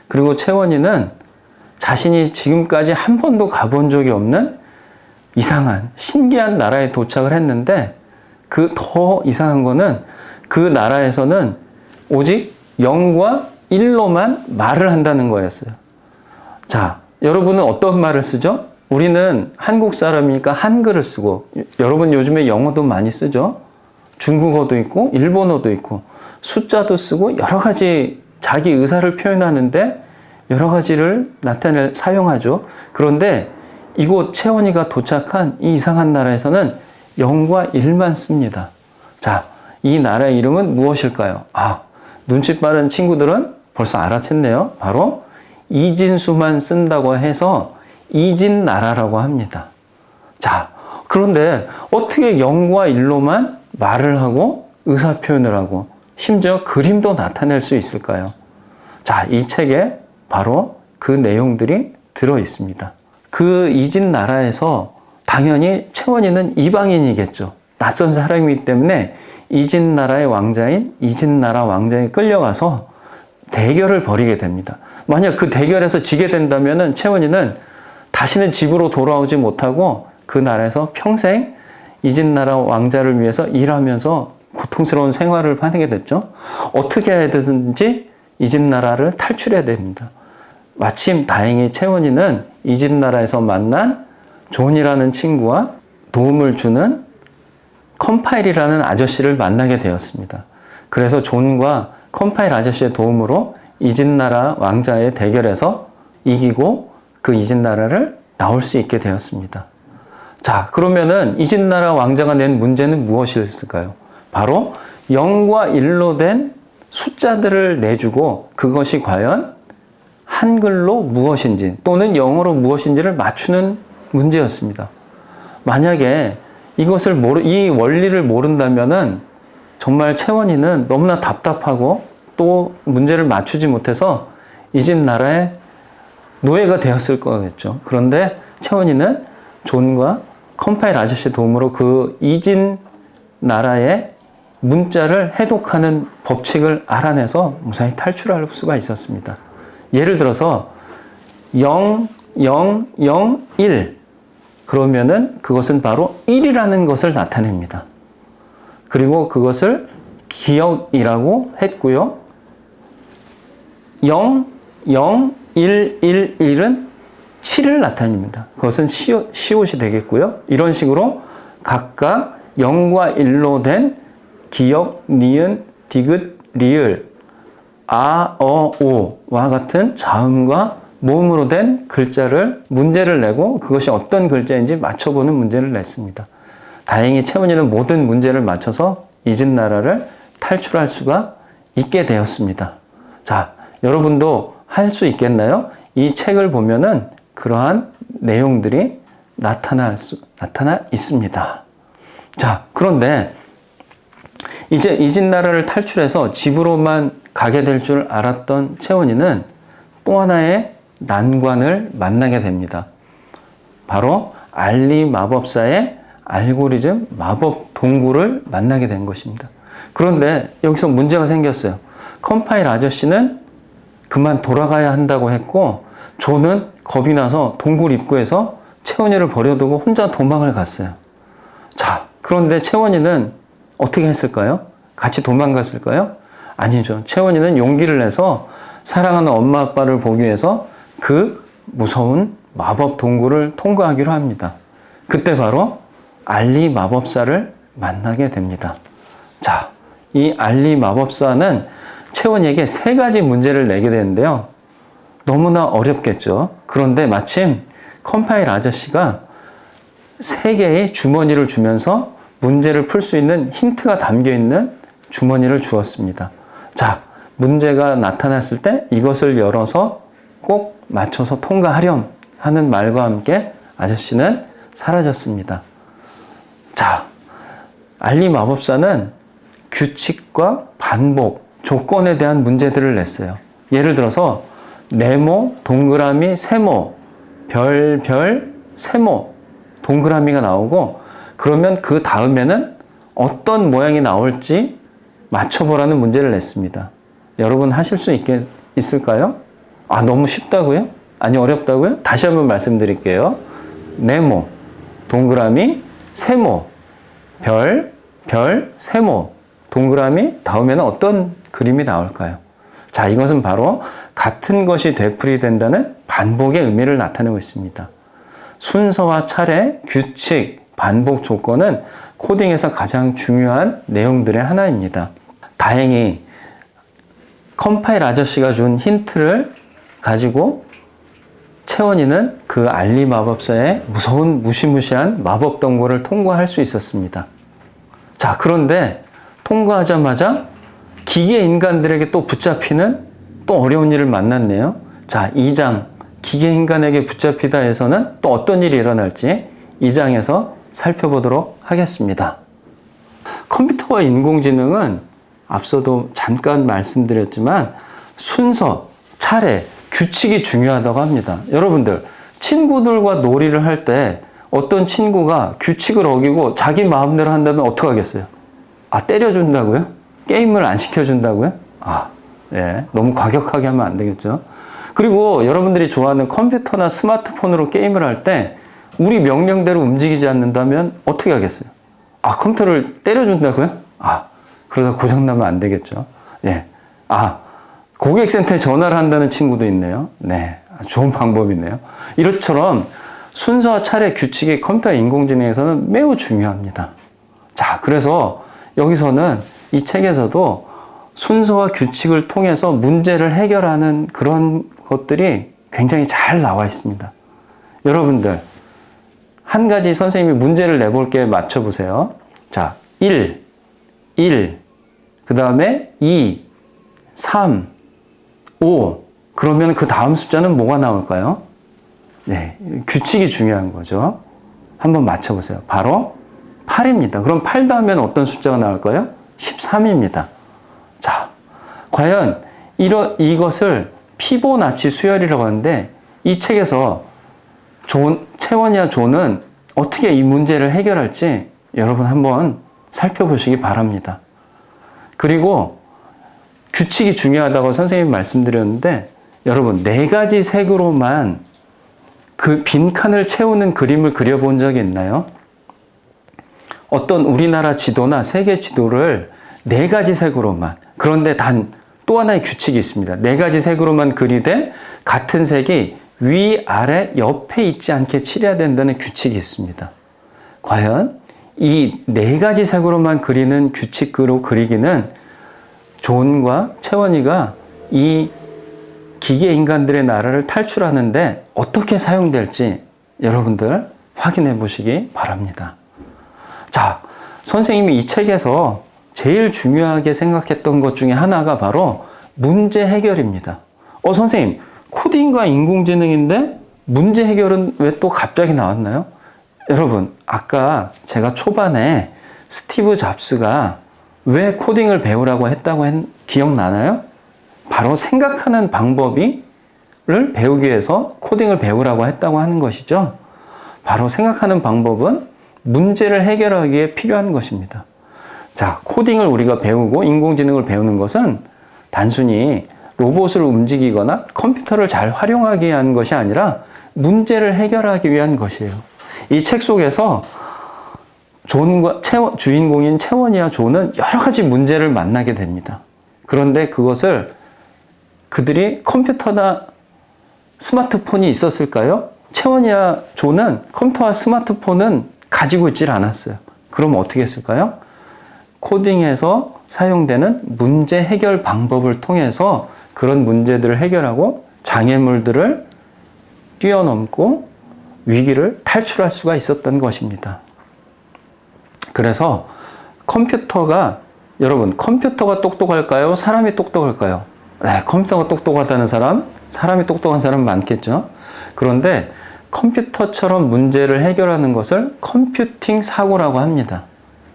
그리고 채원이는 자신이 지금까지 한 번도 가본 적이 없는 이상한 신기한 나라에 도착을 했는데, 그 더 이상한 거는 그 나라에서는 오직 0과 1로만 말을 한다는 거였어요. 자, 여러분은 어떤 말을 쓰죠? 우리는 한국 사람이니까 한글을 쓰고, 여러분 요즘에 영어도 많이 쓰죠? 중국어도 있고 일본어도 있고 숫자도 쓰고 여러 가지 자기 의사를 표현하는데 여러 가지를 사용하죠. 그런데 이곳 채원이가 도착한 이 이상한 나라에서는 0과 1만 씁니다. 자, 이 나라의 이름은 무엇일까요? 눈치 빠른 친구들은 벌써 알아챘네요. 바로 이진수만 쓴다고 해서 이진나라라고 합니다. 자, 그런데 어떻게 0과 1로만 말을 하고 의사 표현을 하고 심지어 그림도 나타낼 수 있을까요? 자, 이 책에 바로 그 내용들이 들어 있습니다. 그 이진나라에서 당연히 채원이는 이방인이겠죠. 낯선 사람이기 때문에 이진나라의 왕자인 이진나라 왕자에 끌려가서 대결을 벌이게 됩니다. 만약 그 대결에서 지게 된다면 채원이는 다시는 집으로 돌아오지 못하고 그 나라에서 평생 이진나라 왕자를 위해서 일하면서 고통스러운 생활을 하게 됐죠. 어떻게 해야든지 이진나라를 탈출해야 됩니다. 마침 다행히 채원이는 이진나라에서 만난 존이라는 친구와 도움을 주는 컴파일이라는 아저씨를 만나게 되었습니다. 그래서 존과 컴파일 아저씨의 도움으로 이진나라 왕자의 대결에서 이기고 그 이진나라를 나올 수 있게 되었습니다. 자, 그러면은 이진나라 왕자가 낸 문제는 무엇이었을까요? 바로 0과 1로 된 숫자들을 내주고 그것이 과연 한글로 무엇인지 또는 영어로 무엇인지를 맞추는 문제였습니다. 만약에 이 원리를 모른다면은 정말 채원이는 너무나 답답하고 또 문제를 맞추지 못해서 이진나라의 노예가 되었을 거겠죠. 그런데 채원이는 존과 컴파일 아저씨 도움으로 그 이진나라의 문자를 해독하는 법칙을 알아내서 무사히 탈출할 수가 있었습니다. 예를 들어서 0, 0, 0, 1 그러면은 그것은 바로 1이라는 것을 나타냅니다. 그리고 그것을 기억이라고 했고요. 0, 0, 1, 1, 1은 7을 나타냅니다. 그것은 시옷이 되겠고요. 이런 식으로 각각 0과 1로 된 기역, 니은, 디귿, 리을, 아, 어, 오와 같은 자음과 모음으로 된 문제를 내고 그것이 어떤 글자인지 맞춰보는 문제를 냈습니다. 다행히 채원이는 모든 문제를 맞춰서 이진나라를 탈출할 수가 있게 되었습니다. 자, 여러분도 할 수 있겠나요? 이 책을 보면은 그러한 내용들이 나타나 있습니다. 자, 그런데 이제 이진나라를 탈출해서 집으로만 가게 될 줄 알았던 채원이는 또 하나의 난관을 만나게 됩니다. 바로 알리 마법사의 알고리즘 마법 동굴을 만나게 된 것입니다. 그런데 여기서 문제가 생겼어요. 컴파일 아저씨는 그만 돌아가야 한다고 했고 존은 겁이 나서 동굴 입구에서 채원이를 버려두고 혼자 도망을 갔어요. 자, 그런데 채원이는 어떻게 했을까요? 같이 도망갔을까요? 아니죠. 채원이는 용기를 내서 사랑하는 엄마 아빠를 보기 위해서 그 무서운 마법 동굴을 통과하기로 합니다. 그때 바로 알리 마법사를 만나게 됩니다. 자, 이 알리 마법사는 채원이에게 3가지 문제를 내게 되는데요. 너무나 어렵겠죠. 그런데 마침 컴파일 아저씨가 3개의 주머니를 주면서 문제를 풀 수 있는 힌트가 담겨있는 주머니를 주었습니다. 자, 문제가 나타났을 때 이것을 열어서 꼭 맞춰서 통과하렴 하는 말과 함께 아저씨는 사라졌습니다. 자, 알리 마법사는 규칙과 반복, 조건에 대한 문제들을 냈어요. 예를 들어서 네모, 동그라미, 세모, 별, 세모, 동그라미가 나오고 그러면 그 다음에는 어떤 모양이 나올지 맞춰보라는 문제를 냈습니다. 여러분 하실 수 있을까요? 아, 너무 쉽다고요? 아니, 어렵다고요? 다시 한번 말씀드릴게요. 네모, 동그라미, 세모, 별, 세모, 동그라미, 다음에는 어떤 그림이 나올까요? 자, 이것은 바로 같은 것이 되풀이된다는 반복의 의미를 나타내고 있습니다. 순서와 차례, 규칙, 반복 조건은 코딩에서 가장 중요한 내용들의 하나입니다. 다행히 컴파일 아저씨가 준 힌트를 가지고 채원이는 그 알리 마법사의 무서운 무시무시한 마법 덩굴을 통과할 수 있었습니다. 자, 그런데 통과하자마자 기계 인간들에게 또 붙잡히는 또 어려운 일을 만났네요. 자, 2장 기계 인간에게 붙잡히다에서는 또 어떤 일이 일어날지 2장에서 살펴보도록 하겠습니다. 컴퓨터와 인공지능은 앞서도 잠깐 말씀드렸지만 순서, 차례, 규칙이 중요하다고 합니다. 여러분들, 친구들과 놀이를 할 때 어떤 친구가 규칙을 어기고 자기 마음대로 한다면 어떡하겠어요? 아, 때려준다고요? 게임을 안 시켜준다고요? 아, 예, 너무 과격하게 하면 안 되겠죠. 그리고 여러분들이 좋아하는 컴퓨터나 스마트폰으로 게임을 할 때 우리 명령대로 움직이지 않는다면 어떻게 하겠어요? 아, 컴퓨터를 때려준다고요? 아, 그러다 고장나면 안 되겠죠. 예. 아, 고객센터에 전화를 한다는 친구도 있네요. 네. 좋은 방법이네요. 이것처럼 순서와 차례, 규칙이 컴퓨터 인공지능에서는 매우 중요합니다. 자, 그래서 여기서는 이 책에서도 순서와 규칙을 통해서 문제를 해결하는 그런 것들이 굉장히 잘 나와 있습니다. 여러분들, 한 가지 선생님이 문제를 내볼게 맞춰보세요. 자, 1, 그 다음에 2, 3, 5. 그러면 그 다음 숫자는 뭐가 나올까요? 네, 규칙이 중요한 거죠. 한번 맞춰보세요. 바로 8입니다. 그럼 8 다음에는 어떤 숫자가 나올까요? 13입니다. 자, 과연 이것을 피보나치 수열이라고 하는데 이 책에서 채원이와 존은 어떻게 이 문제를 해결할지 여러분 한번 살펴보시기 바랍니다. 그리고 규칙이 중요하다고 선생님이 말씀드렸는데 여러분 4가지 색으로만 그 빈칸을 채우는 그림을 그려본 적이 있나요? 어떤 우리나라 지도나 세계 지도를 4가지 색으로만, 그런데 단 또 하나의 규칙이 있습니다. 4가지 색으로만 그리되 같은 색이 위, 아래, 옆에 있지 않게 칠해야 된다는 규칙이 있습니다. 과연 이 4가지 색으로만 그리는 규칙으로 그리기는 존과 채원이가 이 기계 인간들의 나라를 탈출하는데 어떻게 사용될지 여러분들 확인해 보시기 바랍니다. 자, 선생님이 이 책에서 제일 중요하게 생각했던 것 중에 하나가 바로 문제 해결입니다. 선생님, 코딩과 인공지능인데 문제 해결은 왜 또 갑자기 나왔나요? 여러분, 아까 제가 초반에 스티브 잡스가 왜 코딩을 배우라고 했다고 기억나나요? 바로 생각하는 방법을 배우기 위해서 코딩을 배우라고 했다고 하는 것이죠. 바로 생각하는 방법은 문제를 해결하기 위해 필요한 것입니다. 자, 코딩을 우리가 배우고 인공지능을 배우는 것은 단순히 로봇을 움직이거나 컴퓨터를 잘 활용하기 위한 것이 아니라 문제를 해결하기 위한 것이에요. 이 책 속에서 존과 주인공인 채원이와 존은 여러 가지 문제를 만나게 됩니다. 그런데 그것을 그들이 컴퓨터나 스마트폰이 있었을까요? 채원이와 존은 컴퓨터와 스마트폰은 가지고 있질 않았어요. 그럼 어떻게 했을까요? 코딩에서 사용되는 문제 해결 방법을 통해서 그런 문제들을 해결하고 장애물들을 뛰어넘고 위기를 탈출할 수가 있었던 것입니다. 그래서 여러분, 컴퓨터가 똑똑할까요? 사람이 똑똑할까요? 네, 컴퓨터가 똑똑하다는 사람이 똑똑한 사람 많겠죠? 그런데 컴퓨터처럼 문제를 해결하는 것을 컴퓨팅 사고라고 합니다.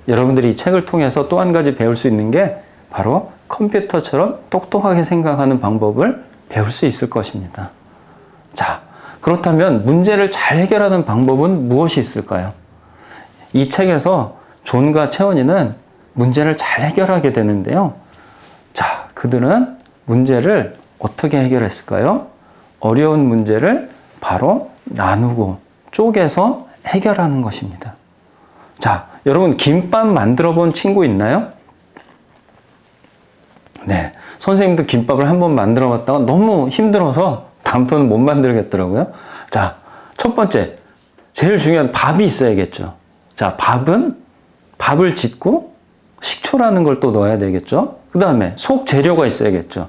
여러분들이 이 책을 통해서 또 한 가지 배울 수 있는 게 바로 컴퓨터처럼 똑똑하게 생각하는 방법을 배울 수 있을 것입니다. 자, 그렇다면 문제를 잘 해결하는 방법은 무엇이 있을까요? 이 책에서 존과 채원이는 문제를 잘 해결하게 되는데요. 자, 그들은 문제를 어떻게 해결했을까요? 어려운 문제를 바로 나누고 쪼개서 해결하는 것입니다. 자, 여러분 김밥 만들어 본 친구 있나요? 네, 선생님도 김밥을 한번 만들어 봤다가 너무 힘들어서 다음부터는 못 만들겠더라고요. 자, 첫 번째, 제일 중요한 밥이 있어야겠죠. 자, 밥을 짓고 식초라는 걸 또 넣어야 되겠죠. 그 다음에 속 재료가 있어야겠죠.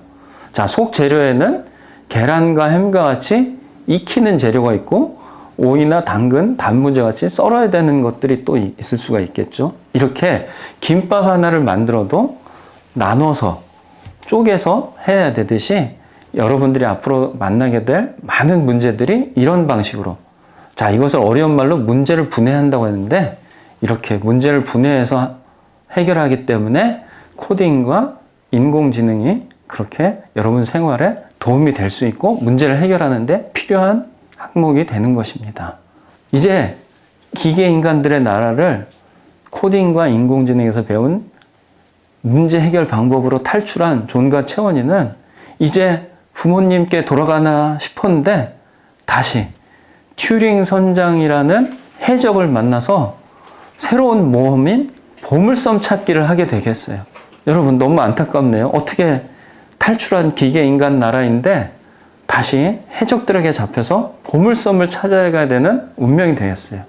자, 속 재료에는 계란과 햄과 같이 익히는 재료가 있고 오이나 당근, 단무지 같이 썰어야 되는 것들이 또 있을 수가 있겠죠. 이렇게 김밥 하나를 만들어도 나눠서 쪼개서 해야 되듯이 여러분들이 앞으로 만나게 될 많은 문제들이 이런 방식으로, 자, 이것을 어려운 말로 문제를 분해한다고 했는데, 이렇게 문제를 분해해서 해결하기 때문에 코딩과 인공지능이 그렇게 여러분 생활에 도움이 될 수 있고 문제를 해결하는데 필요한 항목이 되는 것입니다. 이제 기계 인간들의 나라를 코딩과 인공지능에서 배운 문제 해결 방법으로 탈출한 존과 채원이는 이제 부모님께 돌아가나 싶었는데 다시 튜링 선장이라는 해적을 만나서 새로운 모험인 보물섬 찾기를 하게 되겠어요. 여러분 너무 안타깝네요. 어떻게 탈출한 기계 인간 나라인데 다시 해적들에게 잡혀서 보물섬을 찾아가야 되는 운명이 되었어요.